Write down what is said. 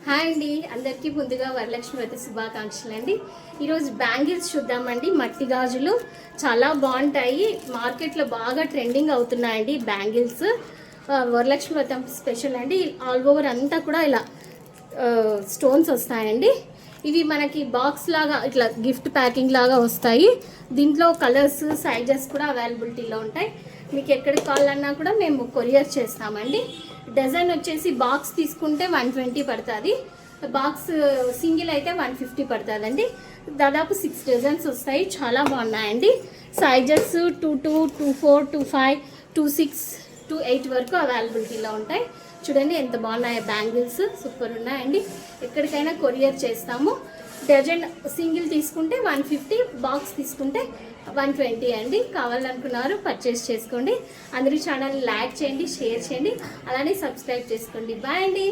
Hi అండి, అందరికీ ముందుగా వరలక్ష్మి వ్రత శుభాకాంక్షలు అండి. ఈరోజు బ్యాంగిల్స్ చూద్దామండి. మట్టి గాజులు చాలా బాగుంటాయి, మార్కెట్లో బాగా ట్రెండింగ్ అవుతున్నాయండి బ్యాంగిల్స్. వరలక్ష్మి వ్రతం స్పెషల్ అండి. ఆల్ ఓవర్ అంతా కూడా ఇలా స్టోన్స్ వస్తాయండి. ఇవి మనకి బాక్స్ లాగా ఇట్లా గిఫ్ట్ ప్యాకింగ్ లాగా వస్తాయి. దీంట్లో కలర్స్ సైజెస్ కూడా అవైలబిలిటీలో ఉంటాయి. మీకు ఎక్కడికి కావాలన్నా కూడా మేము కొరియర్ చేస్తామండి. డజన్ వచ్చేసి బాక్స్ తీసుకుంటే 120 పడుతుంది, బాక్స్ సింగిల్ అయితే 150 పడుతుందండి. దాదాపు 6 డజన్స్ వస్తాయి. చాలా బాగున్నాయండి. సైజెస్ 22, 24, 25, 26, 28 వరకు అవైలబిలిటీలో ఉంటాయి. చూడండి ఎంత బాగున్నాయో బ్యాంగిల్స్, సూపర్ ఉన్నాయండి. ఎక్కడికైనా కొరియర్ చేస్తాము. డజన్ సింగిల్ తీసుకుంటే 150, బాక్స్ తీసుకుంటే 120 అండి. కావాలనుకున్నారు పర్చేస్ చేసుకోండి. అందరూ ఛానల్ని లైక్ చేయండి, షేర్ చేయండి, అలానే సబ్స్క్రైబ్ చేసుకోండి. బాయ్ అండి.